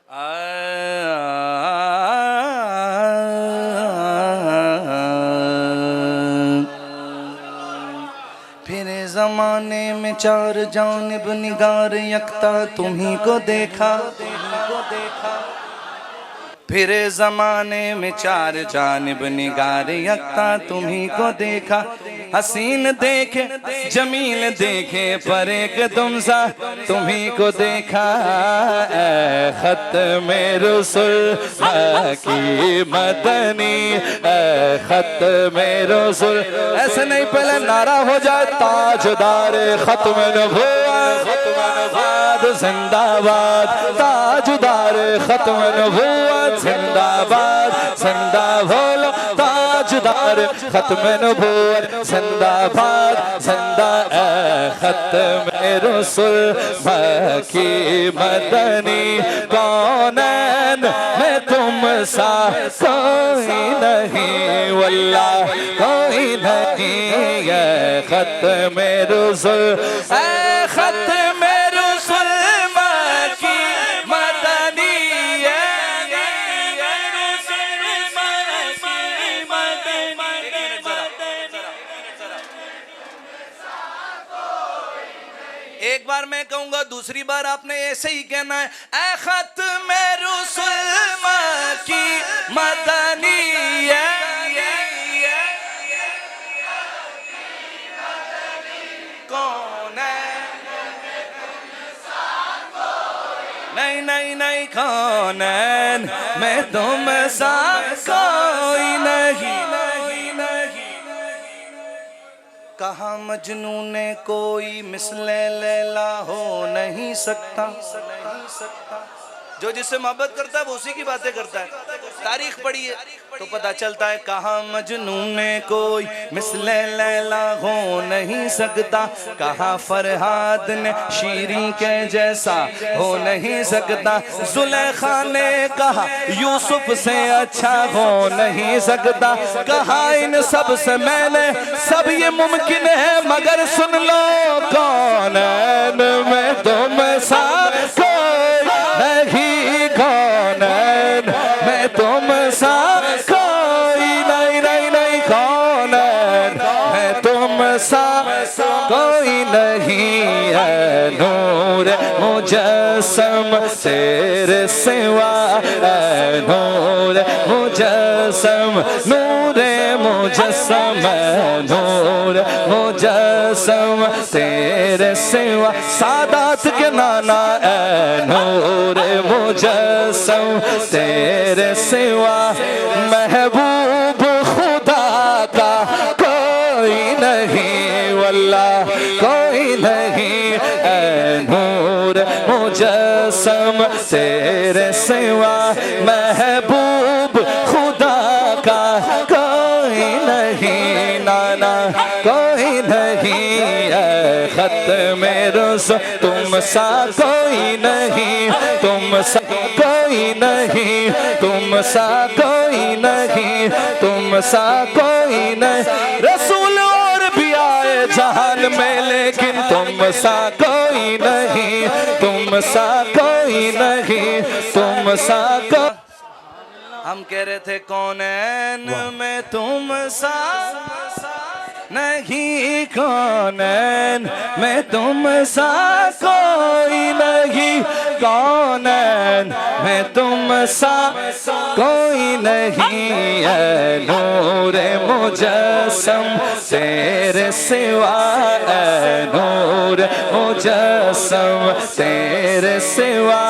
फिर ज़माने में चार जानिब निगार यकता तुम्ही को देखा। फिर ज़माने में चार जानिब निगार यकता तुम्ही को देखा। हसीन देखे जमील देखे पर एक तुमसा तुम्ही को देखा। ख़त्म रुसूल की मदनी, ख़त्म रुसूल। ऐसे नहीं, पहले नारा हो जाए ताजदार ख़त्म नबुव्वत जिंदाबाद, ताजदार ख़त्म नबुव्वत जिंदाबाद, जिंदाबाद ताजदार ख़त्म नबुव्वत जिंदाबाद, जिंदाबाद ख़त्म रुसूल की मदनी। कौनैन में तुम सा कोई नहीं, वल्लाह कोई नहीं, ये ख़त्म रुसूल, ख़त्म रुसूल की मदनी। एक बार मैं कहूंगा, दूसरी बार आपने ऐसे ही कहना है। ऐ ख़त्म रुसूल की मदनी, कौन है? नहीं नहीं नहीं, कौन है? मैं तुम सा कोई नहीं। कहा मजनू ने कोई मिसले लैला हो नहीं सकता। जो जिससे मोहब्बत करता है वो उसी की बातें करता है। तारीख पढ़िए तो पता चलता है। कहा मजनू ने कोई मिसले लैला हो नहीं सकता। कहा फरहाद ने शीरी के जैसा हो नहीं सकता। जुलेखा ने कहा यूसुफ से अच्छा हो नहीं सकता। कहा इन सब से मैंने सब ये मुमकिन है, मगर सुन लो कौन है मैं तुम सा कोई नहीं, कौन है मैं तुम सा कोई नहीं, नहीं नहीं, कौन है मैं तुम सा कोई नहीं है। नूर मुजस्सम तेरे सिवा, नूर मुजस्सम, नूर मुजस्सम, नूर मुजस्सम तेरे सिवा। सादात के नाना है नूर मुजस्सम तेरे सिवा। महबूब खुदा का कोई नहीं, वल्लाह कोई नहीं, ऐ नूर मुजस्सम तेरे सिवा। महबूब खुदा का कोई नहीं, नाना कोई नहीं, ऐ ख़त्म रुसूल तुम सा कोई नहीं, तुम सा कोई नहीं, तुम सा कोई नहीं, तुम सा कोई नहीं। रसूल और भी आए जहान में लेकिन तुम सा कोई नहीं, तुम सा कोई नहीं, तुम सा को। हम कह रहे थे कौनैन में तुम सा नहीं, कौनैन में तुम सा कोई नहीं, कौनैन में तुम सा कोई नहीं, है नूर मुजस्सम तेरे सिवा, है नूर मुजस्सम तेरे सिवा।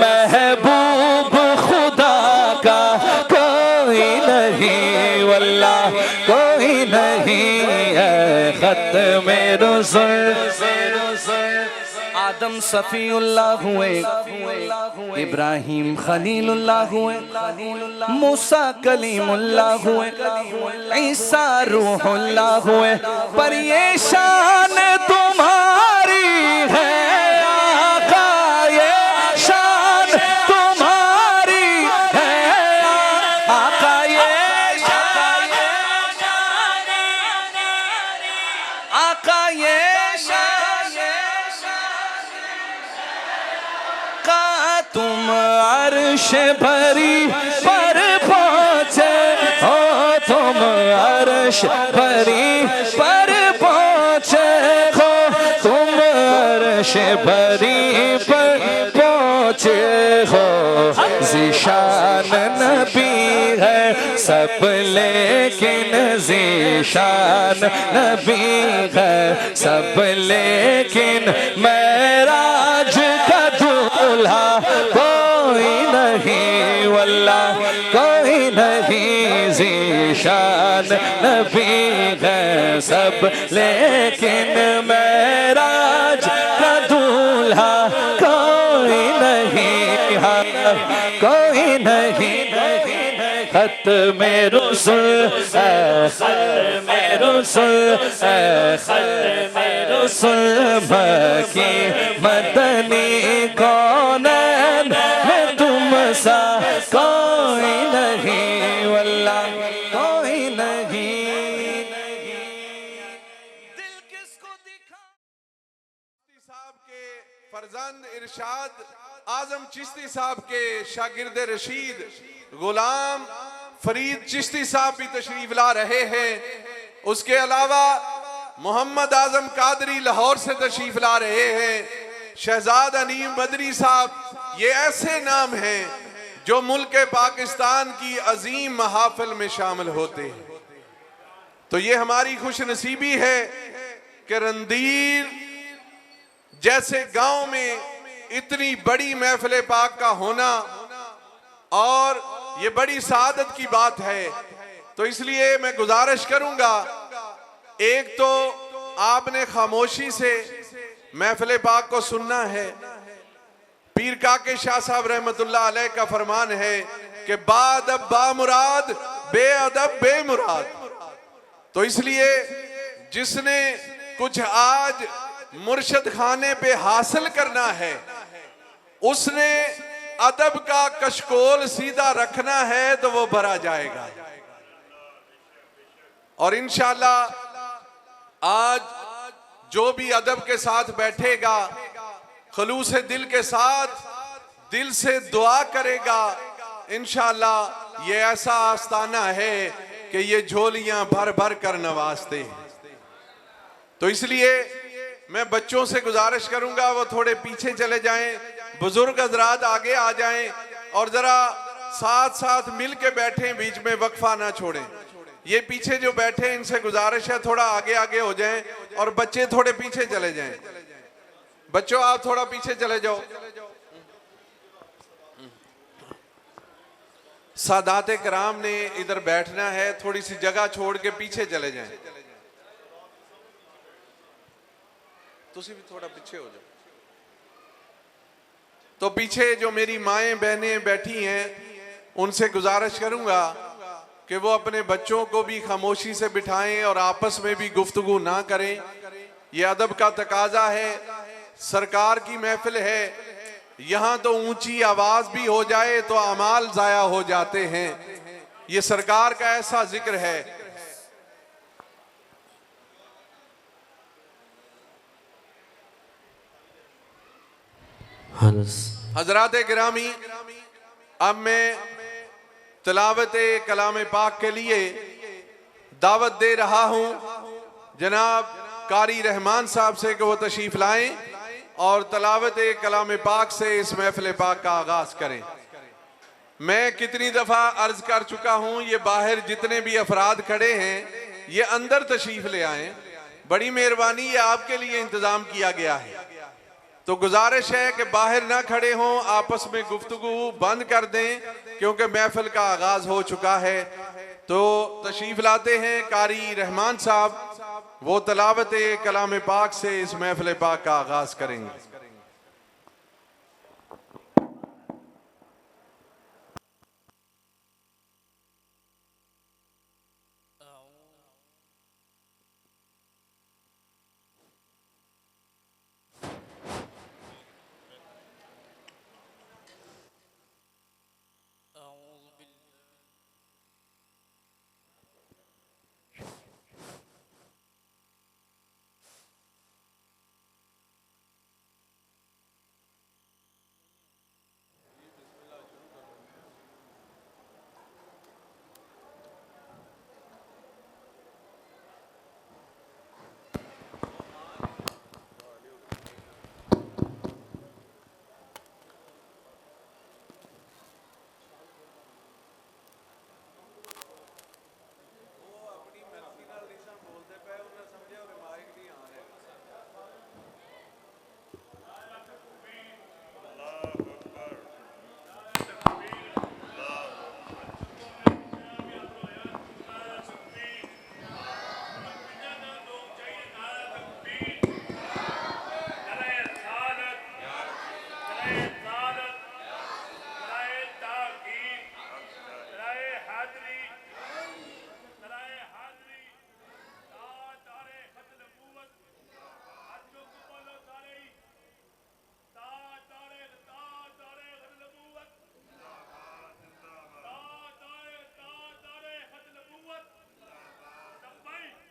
महबूब खुदा का कोई नहीं, वल्लाह कोई नहीं, है ख़त्म रुसूल। आदम सफ़ीउल्लाह हुए, इब्राहिम खलीलुल्लाह हुए, मूसा कलीमुल्लाह हुए, ईसा रूहुल्लाह हुए, पर ये शान तुम्हारी है आका, ये शान तुम्हारी है आका, ये शान आका, ये शान का तुम अर्श भरी पर पहुँचे हो तुम, अर्श भरी पर पहुँचे हो तुम, अर्श भरी पर पहुँचे हो। ज़िशान नबी है सब लेकिन ज़िशान नबी है सब लेकिन मेराज का दूल्हा कोई नहीं, वल्लाह कोई नहीं। ज़िशान नबी है सब लेकिन मेराज का दूल्हा कोई नहीं, हाँ कोई नहीं। खत में रुसूल खत में रुसूल खत में रुसूल की मदनी कौनैन में तुम सा कोई नहीं, वल्लाह कोई नहीं। दिल किसको दिखा। साहब के फरजंद इरशाद आजम चिश्ती साहब के शागिर्द रशीद गुलाम फरीद चिश्ती साहब भी तशरीफ ला रहे हैं। उसके अलावा मोहम्मद आजम कादरी लाहौर से तशरीफ ला रहे हैं। शहजाद अनीम बदरी साहब, ये ऐसे नाम हैं जो मुल्क पाकिस्तान की अजीम महाफिल में शामिल होते हैं। तो ये हमारी खुश नसीबी है कि रंदीर जैसे गांव में इतनी बड़ी महफिल पाक का होना और ये बड़ी सादत की बात है। तो इसलिए मैं गुजारिश करूंगा, एक तो आपने खामोशी से महफिल पाक को सुनना है। पीर काके शाह साहब रहमतुल्लाह अलैह का फरमान है कि बाअदब बामुराद बेअदब बेमुराद। तो इसलिए जिसने कुछ आज मुर्शद खाने पे हासिल करना है, उसने अदब का कशकोल सीधा रखना है तो वो भरा जाएगा। और इंशाअल्लाह आज जो भी अदब के साथ बैठेगा, खलूस दिल के साथ दिल से दुआ करेगा, इंशाअल्लाह ये ऐसा आस्ताना है कि ये झोलियां भर भर कर नवाजते हैं। तो इसलिए मैं बच्चों से गुजारिश करूंगा वो थोड़े पीछे चले जाएं, बुजुर्ग हजरात आगे आ जाएं और जरा साथ साथ मिल के बैठें, बीच में वक्फा ना छोड़ें। ये पीछे जो बैठे इनसे गुजारिश है थोड़ा आगे आगे हो जाएं और बच्चे थोड़े पीछे चले जाएं। बच्चों आप थोड़ा पीछे चले जाओ। सादात कराम ने इधर बैठना है, थोड़ी सी जगह छोड़ के पीछे चले जाएं। तुसी भी थोड़ा पीछे हो जाओ। तो पीछे जो मेरी माएं बहनें बैठी हैं उनसे गुजारिश करूंगा कि वो अपने बच्चों को भी खामोशी से बिठाएं और आपस में भी गुफ्तगू ना करें। ये अदब का तकाजा है, सरकार की महफिल है, यहाँ तो ऊंची आवाज भी हो जाए तो अमाल जाया हो जाते हैं। ये सरकार का ऐसा जिक्र है। हजरात गिरामी, अब मैं तिलावत कलाम पाक के लिए दावत दे रहा हूं जनाब कारी रहमान साहब से कि वो तशरीफ लाएं और तिलावत कलाम पाक से इस महफिल पाक का आगाज करें। मैं कितनी दफा अर्ज कर चुका हूं, ये बाहर जितने भी अफराद खड़े हैं ये अंदर तशरीफ ले आए। बड़ी मेहरबानी, ये आपके लिए इंतजाम किया गया है। तो गुजारिश है कि बाहर ना खड़े हों, आपस में गुफ्तगू बंद कर दें क्योंकि महफिल का आगाज हो चुका है। तो तशरीफ लाते हैं कारी रहमान साहब, वो तिलावत कलाम पाक से इस महफिल पाक का आगाज करेंगे।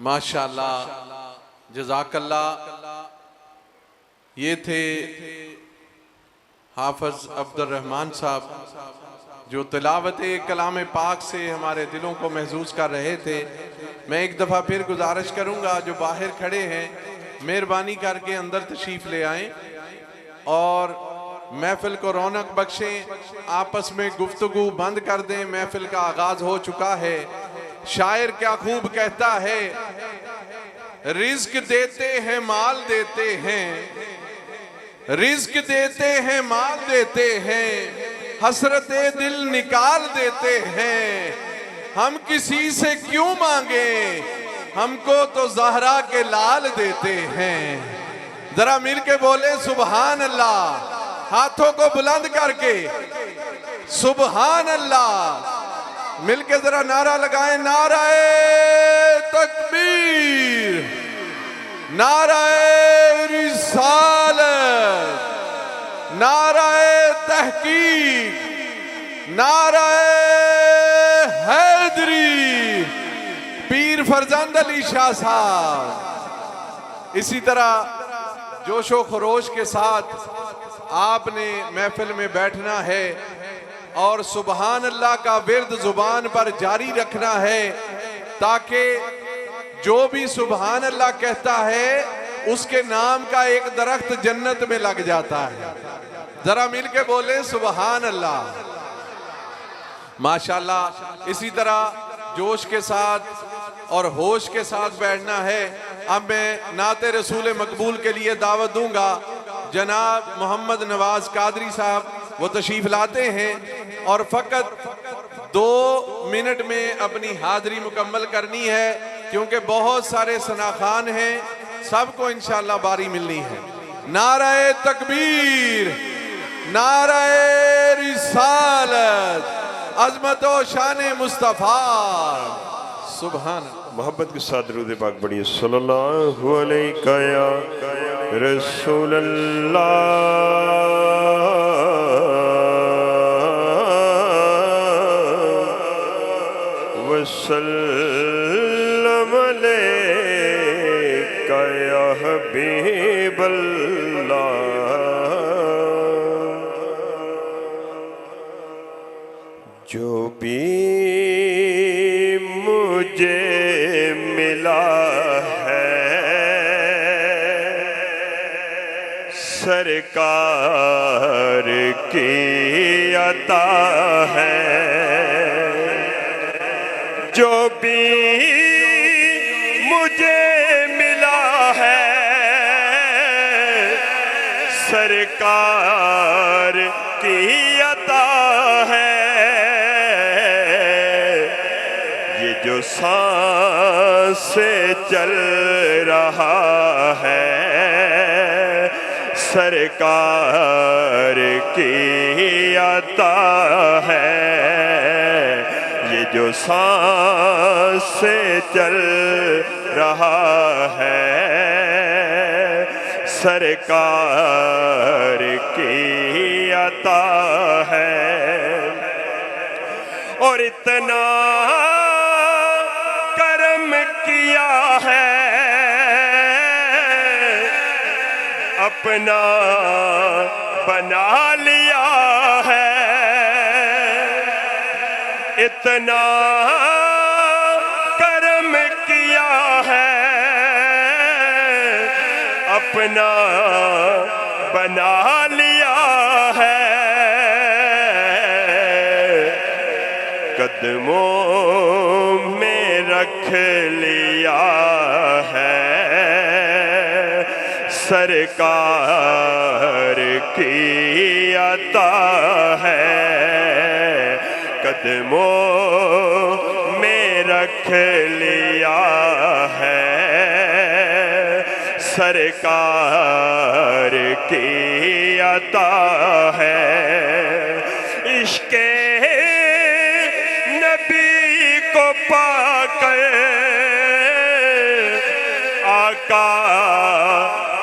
माशाअल्लाह, जज़ाकल्लाह। ये थे हाफिज अब्दुल रहमान साहब जो तिलावत कलाम पाक से हमारे दिलों को महसूस कर रहे थे। मैं एक दफ़ा फिर गुजारिश करूंगा जो बाहर खड़े हैं मेहरबानी करके अंदर तशरीफ़ ले आएं और महफिल को रौनक बख्शें, आपस में गुफ्तगू बंद कर दें। महफिल का आगाज हो चुका है। शायर क्या खूब कहता है, रिज्क देते हैं माल देते हैं, रिज्क देते हैं माल देते हैं, हसरते दिल निकाल देते हैं। हम किसी से क्यों मांगे, हमको तो ज़हरा के लाल देते हैं। जरा मिल के बोले सुबहान अल्लाह, हाथों को बुलंद करके सुबहान अल्लाह। मिलके जरा नारा लगाएं, नाराए तकबीर, नाराए रिसालत, नाराए तहकीक, नाराए हैदरी, पीर फरजंद अली शाह साहब। इसी तरह जोशो खरोश के साथ आपने महफिल में बैठना है और सुबहान अल्लाह का विर्द जुबान पर जारी रखना है, ताकि जो भी सुबहान अल्लाह कहता है उसके नाम का एक दरख्त जन्नत में लग जाता है। जरा मिल के बोले सुबहान अल्लाह। माशाल्लाह, इसी तरह जोश के साथ और होश के साथ बैठना है। अब मैं नाते रसूल मकबूल के लिए दावत दूंगा। जनाब मोहम्मद नवाज कादरी साहब वो तशरीफ लाते हैं और फ़कत 2 मिनट में अपनी हाज़िरी मुकम्मल करनी है, क्योंकि बहुत सारे सनाखान हैं, सबको इंशाअल्लाह बारी मिलनी है। नाराए तकबीर, नाराए रिसालत, अज़मत व शान मुस्तफ़ा, सुभान। मोहब्बत के साथ दुरूद पाक पढ़िए। सल्लल्लाहु अलैका या रसूल अल्लाह वसल्लम अलैका या हबीब अल्लाह। जो भी मुझे मिला है सरकार की अता है। जो भी मुझे मिला है सरकार की अता है। जो सांस से चल रहा है सरकार की अता है। ये जो सांस से चल रहा है सरकार की अता है। और इतना किया है अपना बना लिया है। इतना कर्म किया है अपना बना लिया है। कदमों में रख लिया है सरकार की अता है। कदमों में रख लिया है सरकार की अता है। इश्क़े को पाकर आका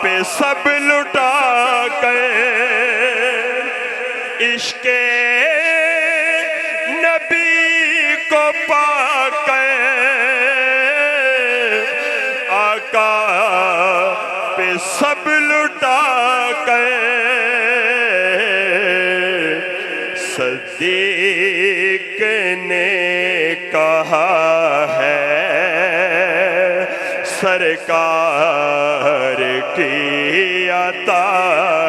पे सब लुटा कर। इश्क़े नबी को पाकर आका पे सब लुटा कर। सदीक ने कहा है सरकार की अता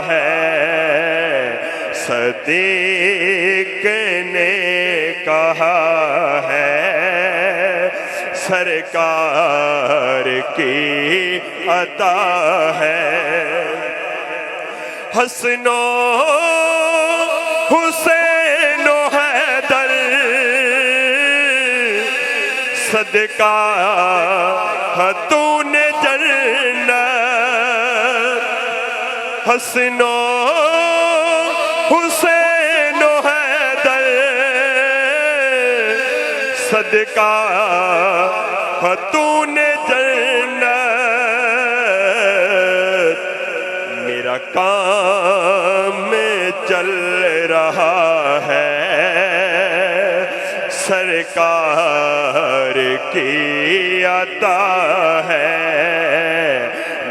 है। सदीक ने कहा है सरकार की अता है। हसनो हुसैन सदका तूने जन्नत हसनो हुसैनो हैदर सदका तूने जन्नत मेरा काम में चल रहा है सरकार की अता है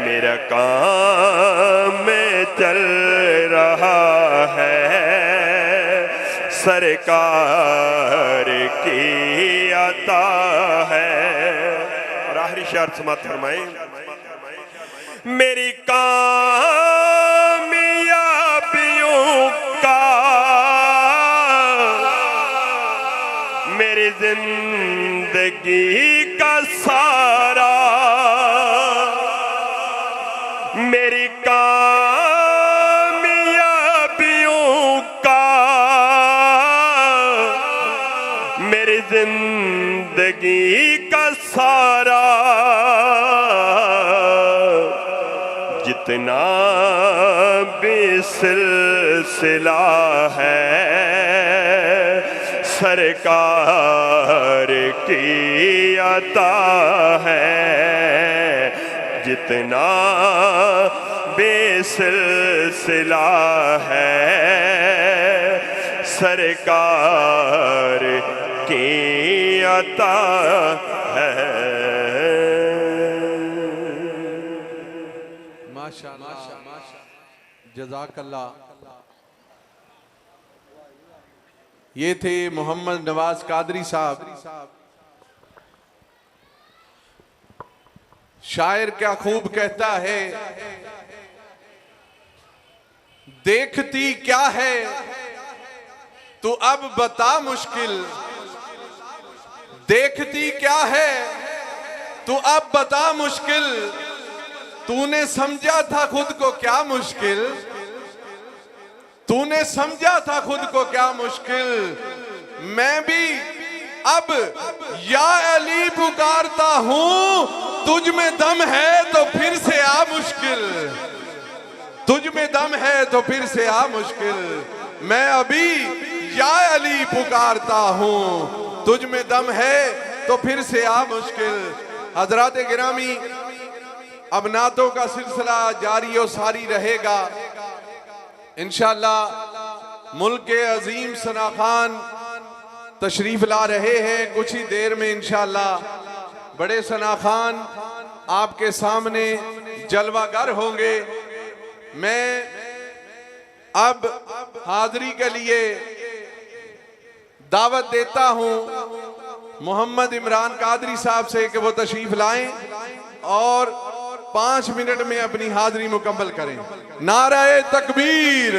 मेरा काम में चल रहा है सरकार की अता है। और आखिरी शर्त समाप्त फरमाएं मेरी कामयाबियों का मेरी जिंदगी का सारा मेरी कामयाबियों का मेरी जिंदगी का सारा जितना भी सिलसिला है सरकार की अता है जितना बेसिलसिला है सरकार की अता है। माशाअल्लाह जज़ाकल्लाह। ये थे मोहम्मद नवाज कादरी साहब। शायर क्या खूब कहता है, देखती क्या है तू अब बता मुश्किल, देखती क्या है तू अब बता मुश्किल, तूने समझा था खुद को क्या मुश्किल, तूने समझा था खुद को क्या मुश्किल, मैं भी अब या अली पुकारता हूं, तुझ में दम है तो फिर से आ मुश्किल, तुझ में दम है तो फिर से आ मुश्किल, मैं अभी या अली पुकारता हूं, तुझ में दम है तो फिर से आ मुश्किल। हजरात गिरामी, अब नातों का सिलसिला जारी और सारी रहेगा इंशाअल्लाह। मुल्क के अजीम सना खान तशरीफ ला रहे हैं कुछ ही देर में इंशाअल्लाह। बड़े सना खान आपके सामने जलवागर होंगे। मैं अब हाजिरी के लिए दावत देता हूं मोहम्मद इमरान कादरी साहब से कि वो तशरीफ लाएं और 5 मिनट में अपनी हाजिरी मुकम्मल करें। नारे तकबीर,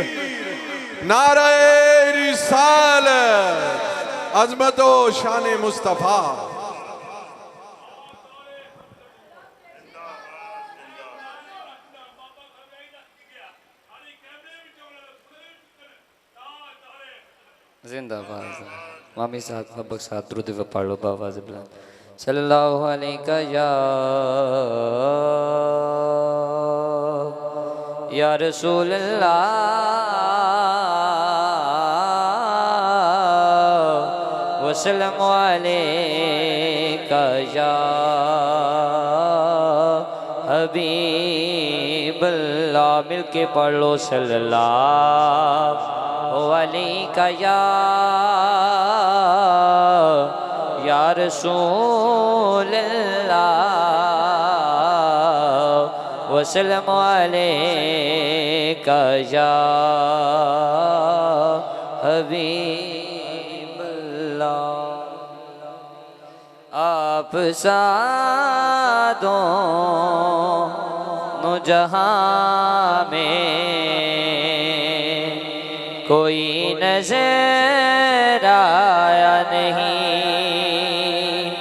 नारे रिसालत, अज़मत व शान मुस्तफा। जिंदाबाद। मामी साहब सबक साथ द्रुत व पढ़ लो बावाज़ बुलंद। सल्लल्लाहु अलैहि या रसूल अल्लाह वसल्लम अलैका या हबीब अल्लाह। मिल के पढ़ लो सल्लल्लाहु अलैका या रसूल अल्लाह वसल्लम अलैका या हबीब अल्लाह। आप सादों जहां में कोई नजर आया नहीं,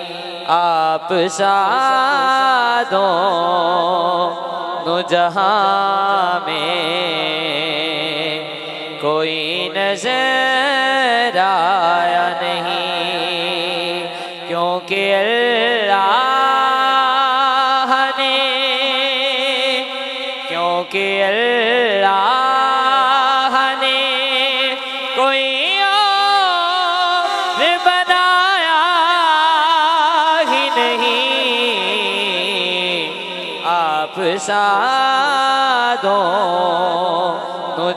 आप सादों जहां में कोई नजर आया नहीं, क्योंकि क्योंकि अल्लाह ने कोई और बनाया ही नहीं। आप सादों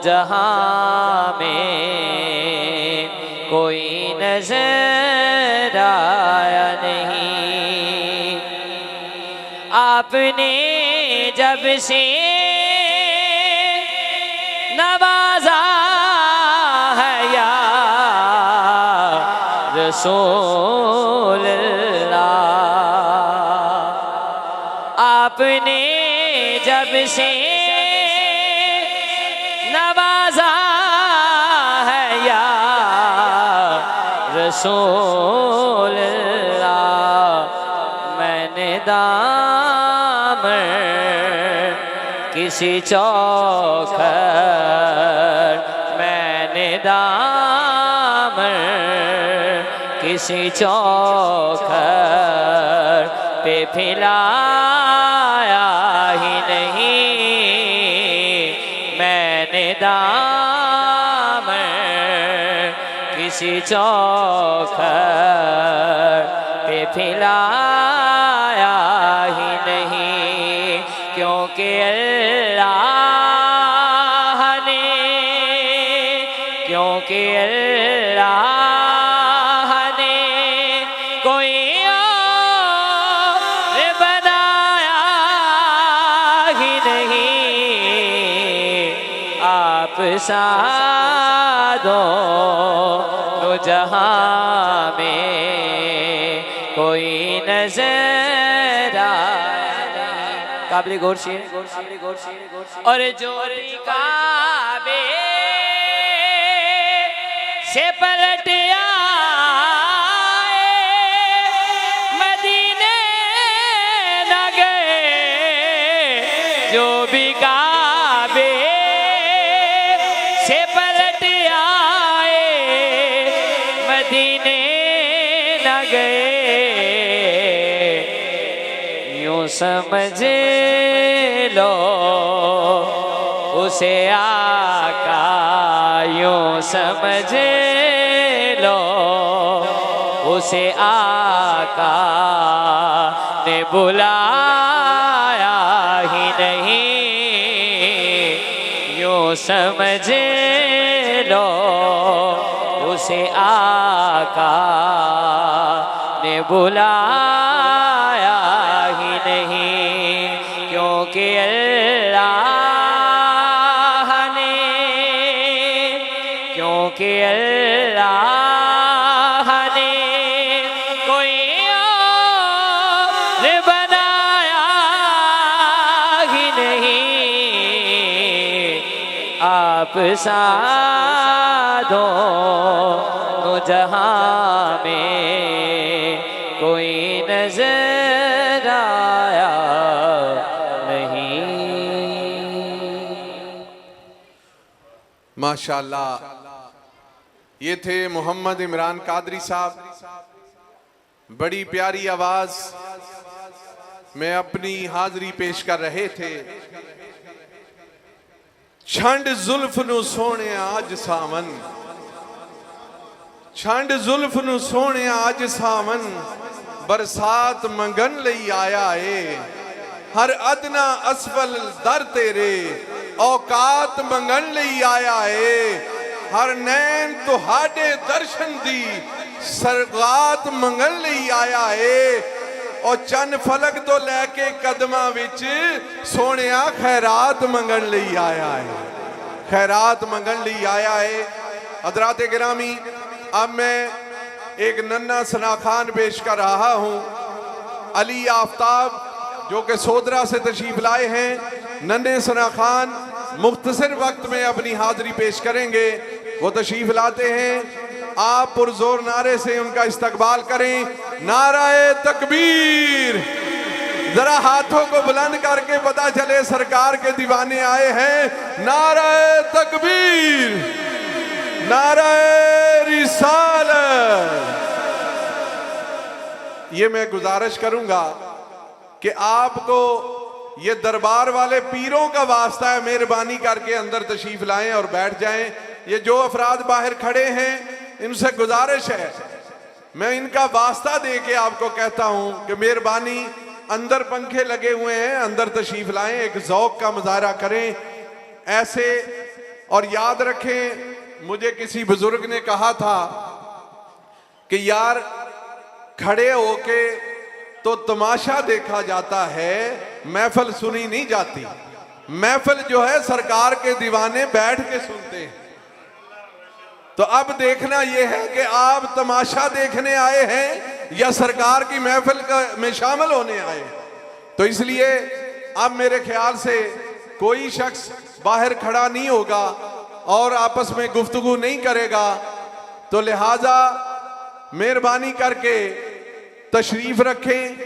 जहां में कोई नजर आया नहीं। आपने जब से नवाजा है या रसूल अल्लाह, आपने जब से नवाजा है या रसूल अल्लाह। मैंने दामन किसी चौखट, मैंने दामन किसी चौखट पे फैलाया ही नहीं। मैंने दामन किसी चौखट पे फैलाया ही नहीं। क्योंकि अल्लाह ने, क्योंकि अल्लाह ने कोई और बनाया ही नहीं। आप सादों जहां में कोई नजर आया नहीं। काबिल गौर शेर। और जो काबे से पलट आए मदीने न गए, जो भी काबे से पलट आए मदीने न गए, यूं समझ लो उसे आका, यूं समझ लो उसे आका ने बुलाया ही नहीं। यूं समझ लो उसे आका ने बुलाया ही नहीं। क्योंकि अल्लाह ने, क्योंकि अल्लाह ने कोई और बनाया ही नहीं। आप सादों जहां में कोई नजर आया नहीं। माशाअल्लाह, ये थे मोहम्मद इमरान कादरी साहब। बड़ी प्यारी आवाज में अपनी हाजिरी पेश कर रहे थे। छंड जुल्फ नू सोने आज सावन, छंड जुल्फ नू सोने आज सावन, बरसात मंगन लई आया है। हर अदना असफल दर तेरे औकात मंगन लई आया है। हर नैन तुहाडे दर्शन दी सरगात मंगन लई आया है। और चंद फलक तो लैके कदमां विच सोनिया खैरात मंगन लई आया है, खैरात मंगन लई आया है। हज़रात गिरामी, अब मैं एक नन्ना सना खान पेश कर रहा हूँ। अली आफ्ताब जो कि सोदरा से तशरीफ लाए हैं। नन्हे सना खान मुख्तसर वक्त में अपनी हाजिरी पेश करेंगे। वो तशरीफ लाते हैं, आप पुरजोर नारे से उनका इस्तकबाल करें। नाराए तकबीर। जरा हाथों को बुलंद करके पता चले सरकार के दीवाने आए हैं। नाराए तकबीर, नाराए रिसालत। ये मैं गुजारिश करूंगा कि आपको ये दरबार वाले पीरों का वास्ता है, मेहरबानी करके अंदर तशरीफ लाएं और बैठ जाएं। ये जो अफराद बाहर खड़े हैं इनसे गुजारिश है, मैं इनका वास्ता दे के आपको कहता हूं कि मेहरबानी, अंदर पंखे लगे हुए हैं, अंदर तशरीफ लाएं, एक ज़ौक़ का मुजाहरा करें ऐसे। और याद रखें, मुझे किसी बुजुर्ग ने कहा था कि यार खड़े होके तो तमाशा देखा जाता है, महफिल सुनी नहीं जाती। महफिल जो है सरकार के दीवाने बैठ के सुनते हैं। तो अब देखना यह है कि आप तमाशा देखने आए हैं या सरकार की महफिल में शामिल होने आए। तो इसलिए अब मेरे ख्याल से कोई शख्स बाहर खड़ा नहीं होगा और आपस में गुफ्तगू नहीं करेगा। तो लिहाजा मेहरबानी करके तशरीफ रखें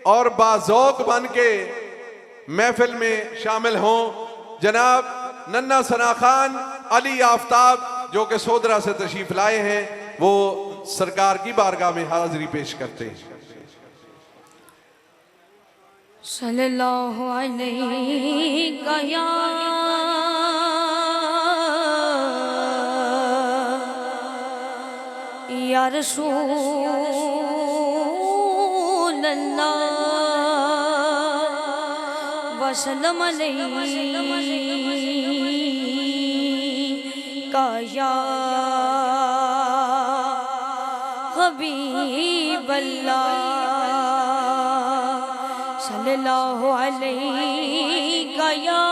और बाज़ौक़ बन के महफिल में शामिल हों। जनाब नन्ना सना खान अली आफ्ताब जो कि सोदरा से तशरीफ लाए हैं, वो सरकार की बारगाह में हाजिरी पेश करते हैं। सल्लल्लाहु अलैहि या रसूल अल्लाह वसल्लम अलैका या हबीब अल्लाह सल्लल्लाहु अलैका या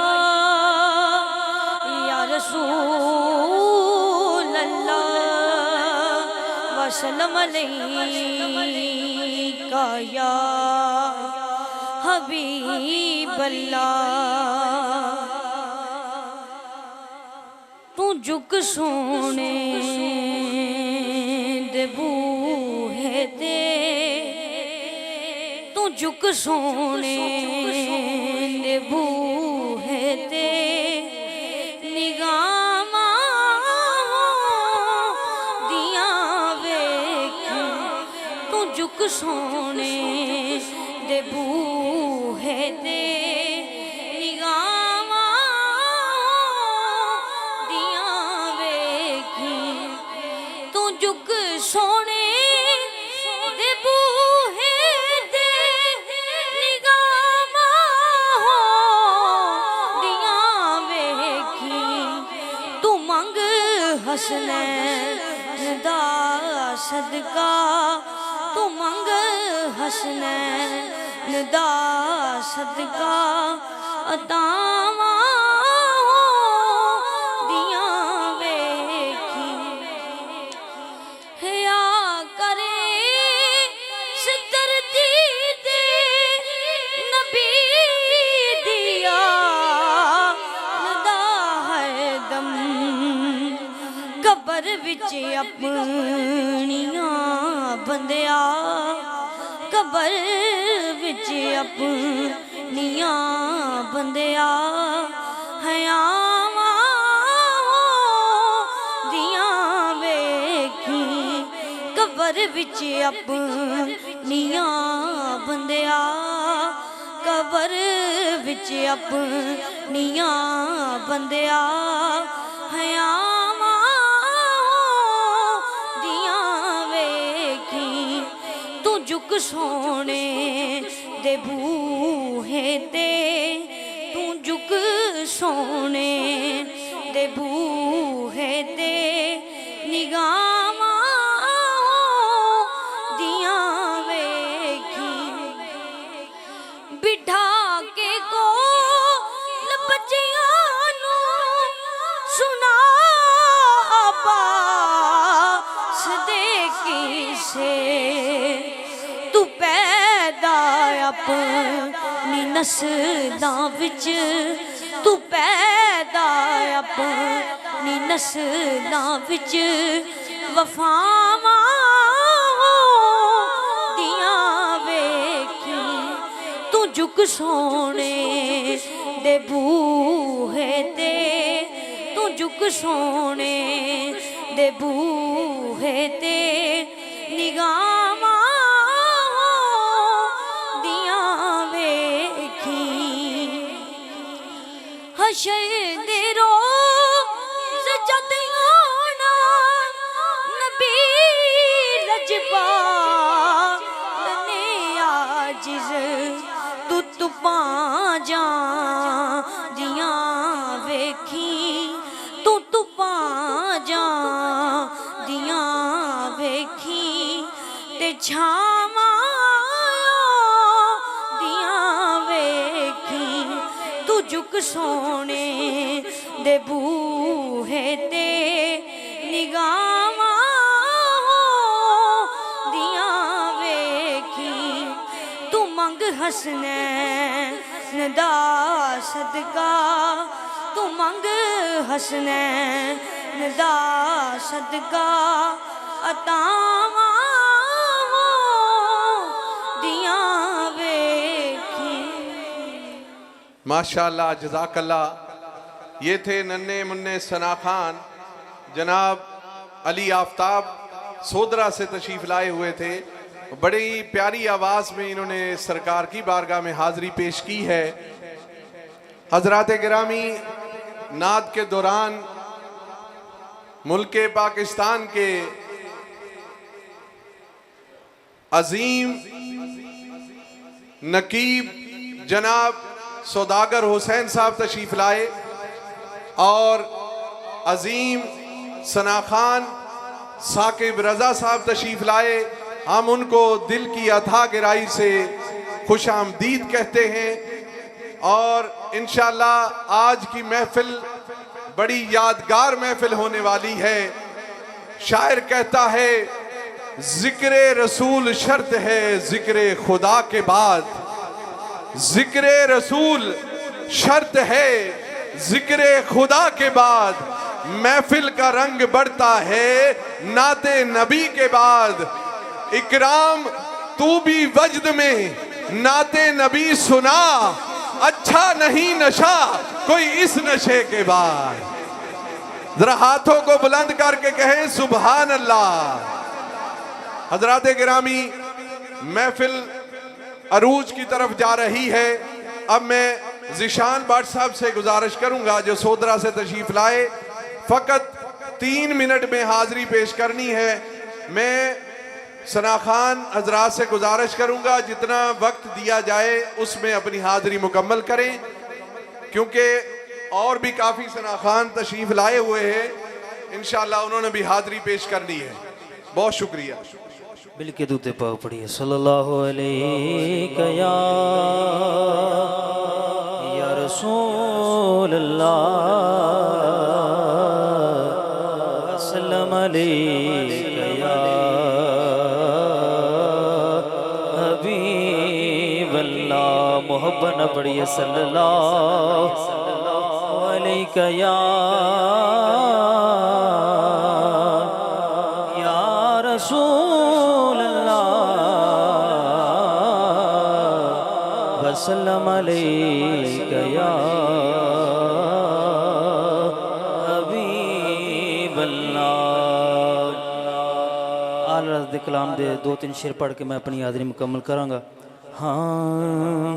रसूल अल्लाह वसल्लम अलैका या हबीब अल्लाह। तू झुक सोने दे बूहे ते, तू झुक सोने दे बूहे ते निगाहां दियां वेख। तू झुक सोने दे बूहे ते निगाहां दियां वेख। तू झुक सोने दे बूहे ते निगाहां दियां वेख। तू मंग हसनैन दा सदका, तू मंग हसनैन दा सदका अतावां दियां वेखी। हया करे सिदरती दे नबी दिया नदा हरदम कबर विच अपनियां बंदिया, कबर विच अपनियां बंदिया हयावां दियां वेखी। कबर विच अपनियां बंदिया, कबर विच अपनियां बंदिया हयावां दियां वेखी। तू झुक सोने दे बूहे ते, तू झुक सोने दे बूहे ते निगाहां दियां वेखी। बिठा के कोल बच्चियां नूं सुना अब्बास दे किसे। तू पैदा अपनी नस्लां विच, तू पैदा अपनी नस्लां विच वफावां दियां वेखी। तू झुक सोने दे बूहे ते, तू झुक सोने दे बूहे ते निगाहां दियां वेखी। हशर दे रोज़ जद आना नबी लजपाल ने आजिज़ तू पाजा दिया वेखी तू पाजा दिया वेखी ते छावा दिया वेखी तू झुक सोने दे बूहे ते निगावा दिया वेखी तू मंग हसनैन दा सदका तू मंग हसनैन दा सदका अतावा दिया वेखी। माशाअल्लाह, जज़ाकल्लाह। ये थे नन्हे मुन्ने सना खान, जनाब अली आफ्ताब सोदरा से तशरीफ लाए हुए थे। बड़ी प्यारी आवाज़ में इन्होंने सरकार की बारगाह में हाज़री पेश की है। हज़रात गिरामी, नाद के दौरान मुल्क पाकिस्तान के अजीम नकीब जनाब सौदागर हुसैन साहब तशरीफ लाए और अजीम सना खान साकिब रजा साहब तशरीफ लाए। हम उनको दिल की अथा गहराई से खुश आमदीद कहते हैं और इंशाअल्लाह आज की महफिल बड़ी यादगार महफिल होने वाली है। शायर कहता है, जिक्र रसूल शर्त है जिक्र खुदा के बाद, जिक्र रसूल शर्त है जिक्र खुदा के बाद, महफिल का रंग बढ़ता है नाते नबी के बाद। इकराम तू भी वजद में नाते नबी सुना, अच्छा नहीं नशा कोई इस नशे के बाद। जरा हाथों को बुलंद करके कहें सुभान अल्लाह। हजरात गिरामी, महफिल अरूज की तरफ जा रही है। अब मैं ज़िशान बाट साहब से गुजारिश करूंगा जो सोदरा से तशरीफ लाए, फ़कत 3 मिनट में हाज़री पेश करनी है। मैं सना खान हजरात से गुजारिश करूंगा जितना वक्त दिया जाए उसमें अपनी हाज़री मुकम्मल करें, क्योंकि और भी काफ़ी सना खान तशरीफ लाए हुए हैं। इंशाअल्लाह उन्होंने भी हाज़री पेश करनी है। बहुत शुक्रिया। बिल के दूते पाक पढ़िए सल्लल्लाहु अलैहि या रसूल अल्लाह सल्लम अलैका या हबीब अल्लाह। मोहब्बत न पढ़िए सल्लल्लाहु अलैका या रसूल वसल्लम अलैका या हबीब अल्लाह। आला हज़रत कलाम दे 2-3 शेर पढ़ के मैं अपनी हाज़री मुकम्मल करांगा। हाँ,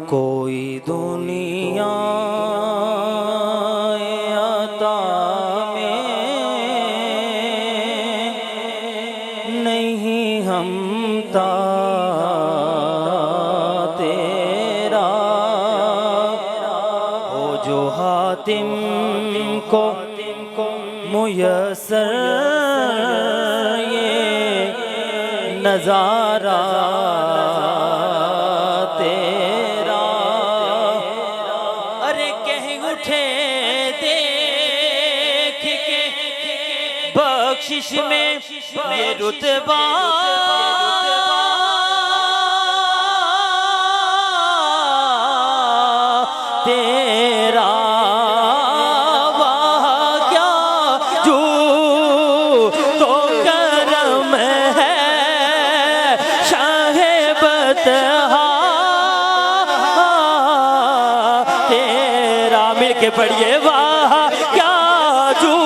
कोई दुनिया आता में नहीं हमता हातिम को मुयस्सर ये नजारा तेरा। अरे कह उठे देख के बख्शिश में ये रुतबा तेरा। के पढ़िए वाह क्या जू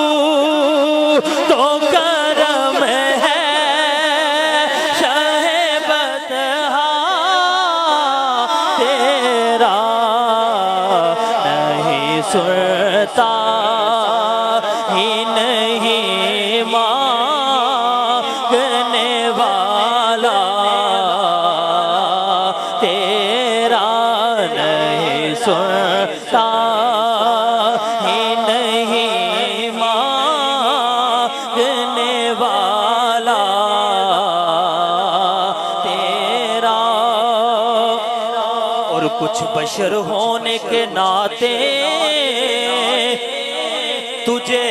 तो करम है शहबतहा तेरा। सुनता ही नहीं मांगने वाला तेरा नहीं सुनता ही नहीं मांगने वाला तेरा। और कुछ बशर होने के नाते तुझे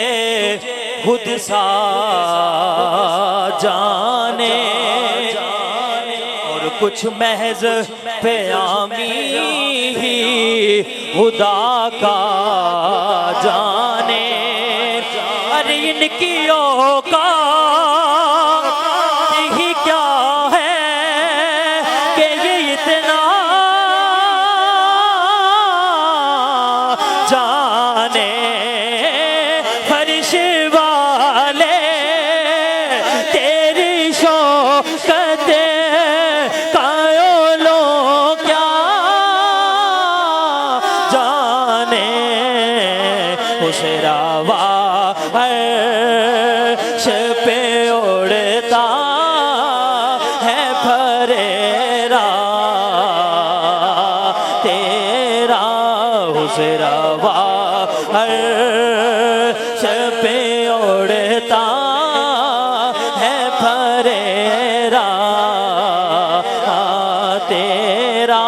खुद सा जाने और कुछ महज प्यामी ही खुदा का जाने। अरे इनकी औकात ही क्या है कि ये इतना जाने। फर्श वाले तेरी शौकत कायोलो क्या जाने। उस रावा अर्श पे उड़ता है फरेरा तेरा। उस रावा अर्श पे उड़ता है फरेरा तेरा।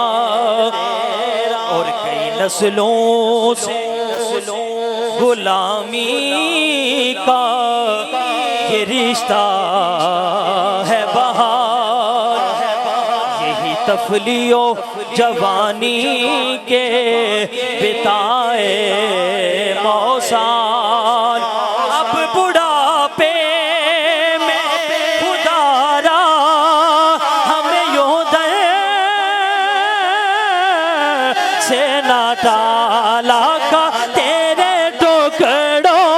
और कई नस्लों से गुलामी का ये रिश्ता है बहार। यही तफलियो जवानी के बिताए मौसाल। अब बुढ़ापे में खुदारा हमें यूं दर से ना टाला का तेरे टुकड़ों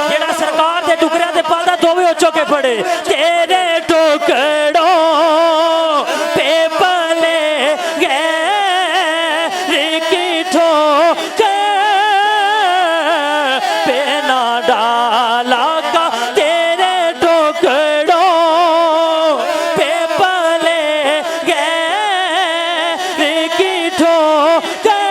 जेड़ा सरकार दे टुकड़ियां दे पादा तो भी चौके पड़े तेरे टुकड़ों पे पले गए की ठोकर पे ना डाला का तेरे टुकड़ों पे पले गए की ठोकर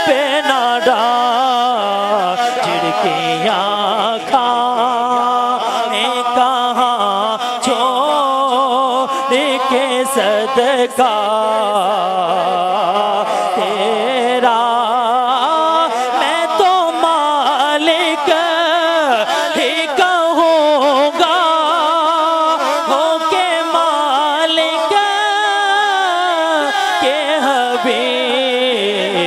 पे ना डाल। झिड़कियाँ खाने कहाँ छोड़ के सदका तेरा। मैं तो मालिक ही कहूँगा हो के मालिक के हबीब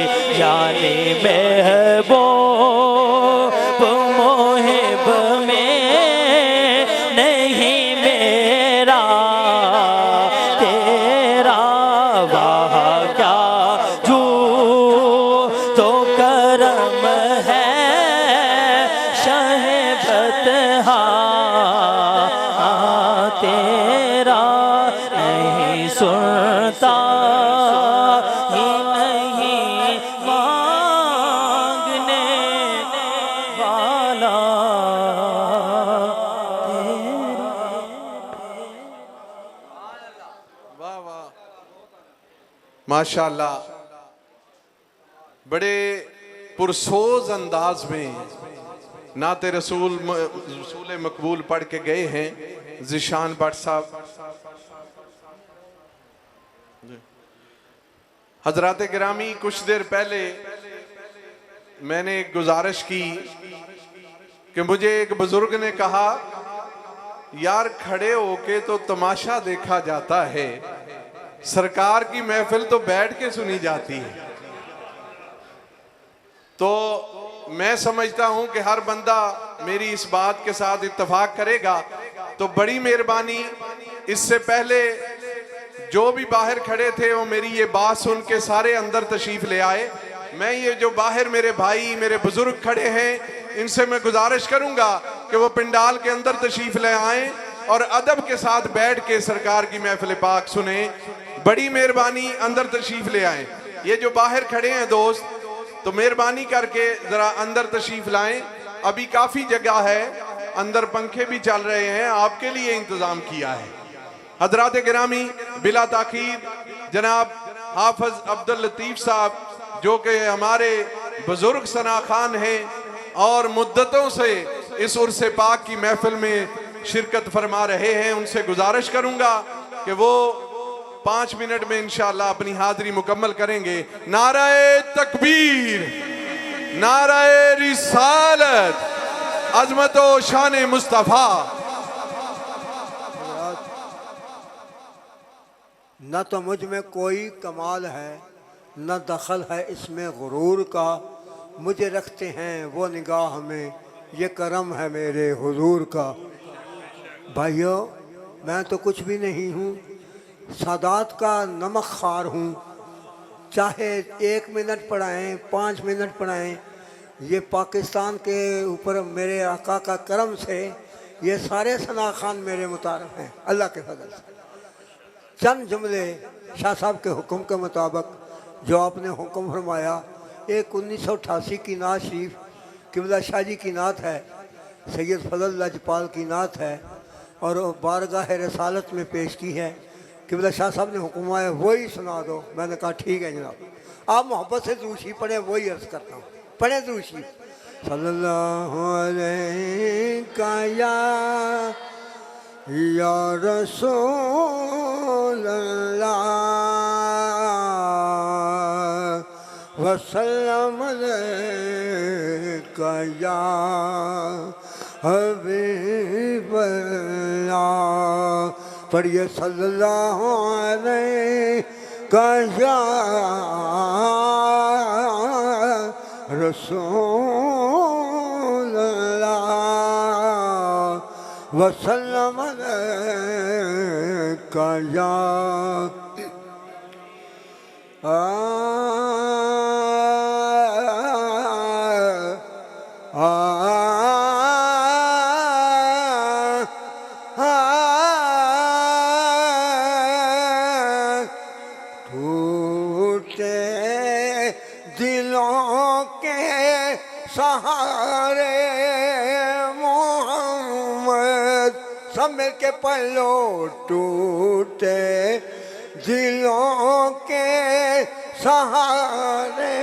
यानी महबूब मोहिब में नहीं मेरा तेरा। वाह क्या जू तो करम है शहबतहा तेरा। नहीं सुनता ही नहीं मांगने वाला वाह वाह माशाल्लाह। बड़े पुरसोज अंदाज में नाते रसूल मकबूल पढ़ के गए हैं ज़िशान भट्ट साहब। हजरात गिरामी, कुछ देर पहले मैंने एक गुजारिश की कि मुझे एक बुजुर्ग ने कहा यार खड़े होके तो तमाशा देखा जाता है, सरकार की महफिल तो बैठ के सुनी जाती है। तो मैं समझता हूं कि हर बंदा मेरी इस बात के साथ इत्तेफाक करेगा तो बड़ी मेहरबानी। इससे पहले जो भी बाहर खड़े थे वो मेरी ये बात सुन के सारे अंदर तशरीफ ले आए। मैं ये जो बाहर मेरे भाई मेरे बुजुर्ग खड़े हैं इनसे मैं गुजारिश करूंगा कि वो पंडाल के अंदर तशरीफ ले आएं और अदब के साथ बैठ के सरकार की महफिल पाक सुने। बड़ी मेहरबानी, अंदर तशरीफ ले आएं। ये जो बाहर खड़े हैं दोस्त, तो मेहरबानी करके जरा अंदर तशरीफ लाएं। अभी काफी जगह है, अंदर पंखे भी चल रहे हैं, आपके लिए इंतजाम किया है। हजरात गिरामी, बिला ताखीर जनाब हाफिज अब्दुल लतीफ साहब जो कि हमारे बुजुर्ग सना खान हैं और मुद्दतों से इस उर्स पाक की महफिल में शिरकत फरमा रहे हैं, उनसे गुजारिश करूंगा कि वो 5 मिनट में इंशाअल्लाह अपनी हाजिरी मुकम्मल करेंगे। नाराए तकबीर, नाराए रिसालत, अजमत व शान मुस्तफा। न तो मुझ में कोई कमाल है, न दखल है इसमें गुरूर का। मुझे रखते हैं वो निगाह में, ये करम है मेरे हुजूर का। भाइयों, मैं तो कुछ भी नहीं हूँ, सादात का नमक खार हूँ। चाहे 1 मिनट पढ़ाएं, 5 मिनट पढ़ाएं, ये पाकिस्तान के ऊपर मेरे आका का करम से ये सारे सना खान मेरे मुतारफ हैं अल्लाह के फजल से। चंद जुमले शाह साहब के हुक्म के मुताबिक जो आपने हुक्म फरमाया, एक 1988 की नात शरीफ किबला शाह जी की नात है, सैयद फजल लजपाल की नात है और बारगाह रसालत में पेश की है। किबला शाह साहब ने हुक्म आया वही सुना दो। मैंने कहा ठीक है जनाब, आप मोहब्बत से दूषी पढ़े, वही अर्ज करता हूँ, पढ़े दूषी। सल्लल्लाहु अलैहि या रसूल अल्लाह वसल्लम अलैका या हबीब अल्लाह। पढ़िए सल्लल्लाहु अलैका या रसूल अल्लाह वसल्लम अलैका या टूटे दिलों के सहारे मोहम्मद, सब मिल के पढ़ लो। टूटे दिलों के सहारे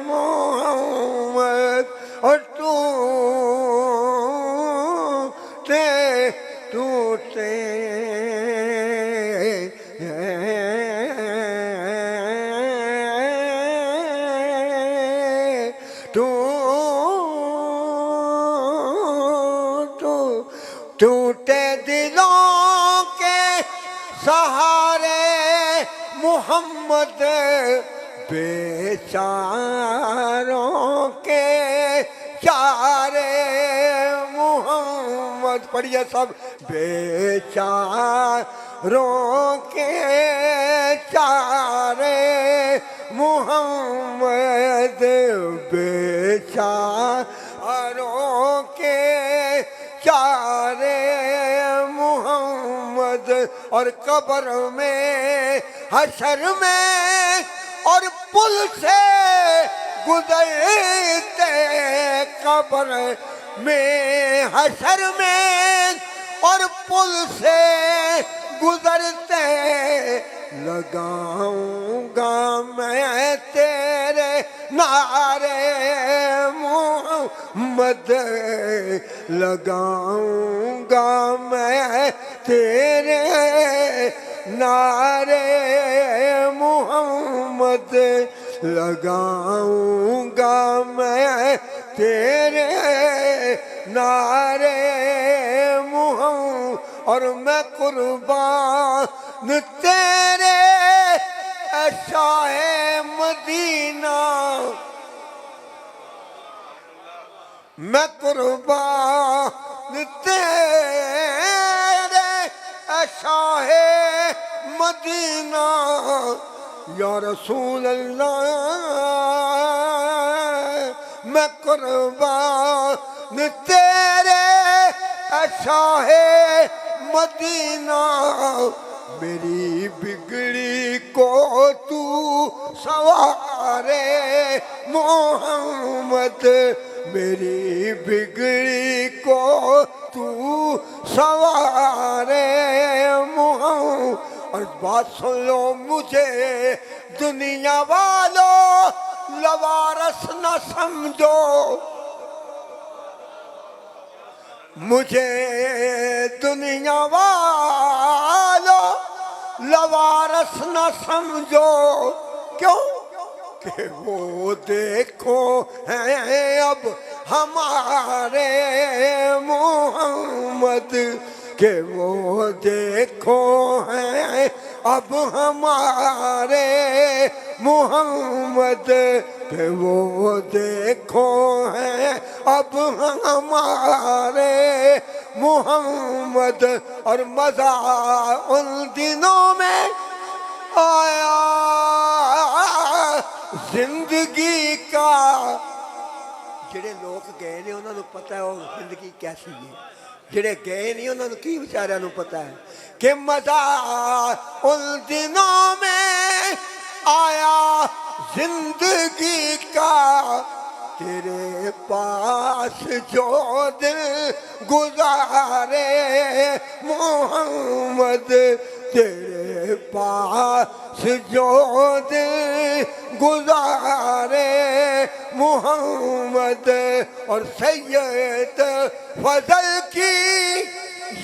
मोहम्मद और टूटे टूटे टूटे दिलों के सहारे मोहम्मद, बेचारों के चारे मोहम्मद। पढ़िए सब, बेचारों के चारे मोहम्मद, बेचारों के चारे मोहम्मद। और कब्र में, हशर में और पुल से गुजरते, कब्र में, हशर में और पुल से गुजरते, लगाऊंगा मैं तेरे नारे मोहम्मद, लगाऊंगा मैं तेरे नारे मोहम्मद, लगाऊंगा मैं तेरे नारे मोहम्मद। और मैं कुर्बान तेरे शाहे मदीना, मैं कुर्बान तेरे शाहे मदीना या रसूल अल्लाह, मैं कुर्बान तेरे शाहे मदीना मेरी बिगड़ी को तू सवारे मोहम्मद, मेरी बिगड़ी को तू सवारे मोहम्मद। और बात सुन लो मुझे दुनिया वालों, लवारस न समझो, मुझे दुनिया वालों लवारस न समझो। क्यों? कि वो देखो हैं अब हमारे मोहम्मद, के वो देखो हैं अब हमारे मोहम्मद, के वो देखो हैं अब हमारे मोहम्मद। और मजा उन दिनों में आया जिंदगी का। ਜਿਹੜੇ ਲੋਕ ਗਏ ਨੇ ਉਹਨਾਂ ਨੂੰ ਪਤਾ ਹੈ ਉਹ ਜ਼ਿੰਦਗੀ ਕੈਸੀ ਹੈ, ਜਿਹੜੇ ਗਏ ਨਹੀਂ ਉਹਨਾਂ ਨੂੰ ਕੀ ਵਿਚਾਰਿਆਂ ਨੂੰ ਪਤਾ ਹੈ कि मजा उन दिनों में आया जिंदगी का। तेरे पास जो दिल गुजारे मोहम्मद, तेरे पास जो दिल गुजारे मोहम्मद। और सैयद फजल की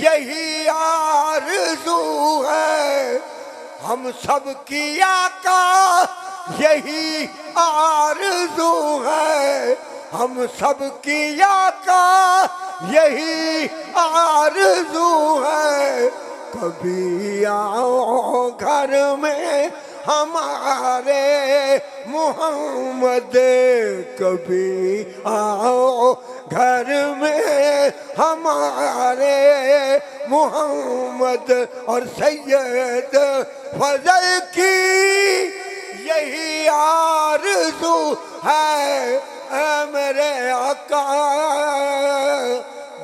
यही आरज़ू है, हम सब की आका यही आरज़ू है, हम सब की आका यही आरज़ू है। कभी आओ घर में हमारे मोहम्मद, कभी आओ घर में हमारे मोहम्मद। और सैयद फजल की यही आरज़ू है मेरे आका।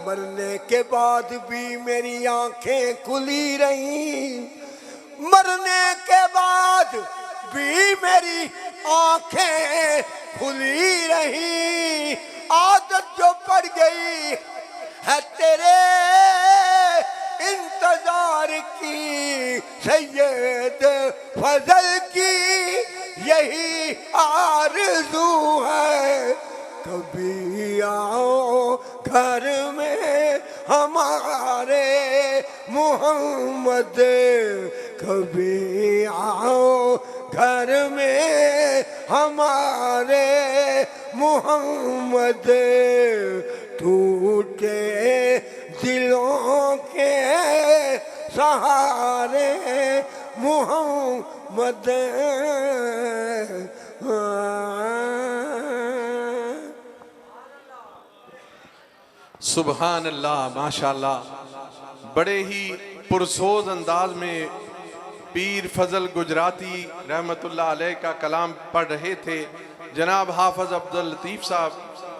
मरने के बाद भी मेरी आंखें खुली रहीं, मरने के बाद भी मेरी आंखें खुली रहीं। आदत जो पड़ गई है तेरे इंतजार की, सैयद फजल की यही आरज़ू है। कभी आओ घर में हमारे मोहम्मद, कभी आओ घर में हमारे मोहम्मद। टूटे दिलों के सहारे मोहम्मद। सुबहान अल्लाह, माशाल्लाह। बड़े ही पुरसोज अंदाज में पीर फजल गुजराती रहमतुल्लाह अलैह का कलाम पढ़ रहे थे जनाब हाफिज अब्दुल लतीफ़ साहब,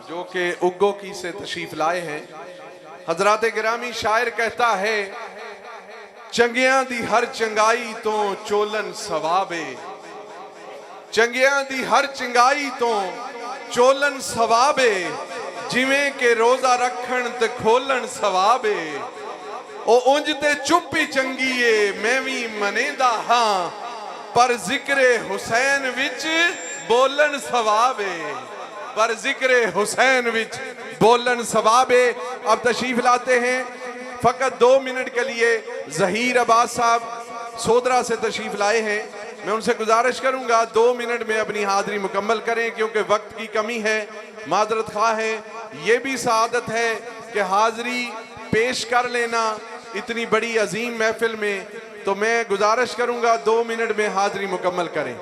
जो कि उग्गो की से तशरीफ लाए हैं। हजरात गिरामी, शायर कहता है, चंगियां दी हर चंगाई तो चोलन सवाबे, चंगियां दी हर चंगाई तो चोलन सवाबे, जिवें के रोजा रखन ते खोलन सवाबे। ओ उंज ते चुप्पी चंगी है मैं भी मनेदा हाँ, पर जिक्रे हुसैन विच बोलन सवाबे, पर जिक्रे हुसैन विच बोलन सवाबे। अब तशरीफ लाते हैं फकत 2 मिनट के लिए जहीर अब्बास साहब सोदरा से तशरीफ लाए हैं। मैं उनसे गुजारिश करूंगा 2 मिनट में अपनी हाजिरी मुकम्मल करें, क्योंकि वक्त की कमी है। माजरत खा है, ये भी सआदत है कि हाजिरी पेश कर लेना इतनी बड़ी अजीम महफिल में। तो मैं गुजारिश करूंगा 2 मिनट में हाजिरी मुकम्मल करें।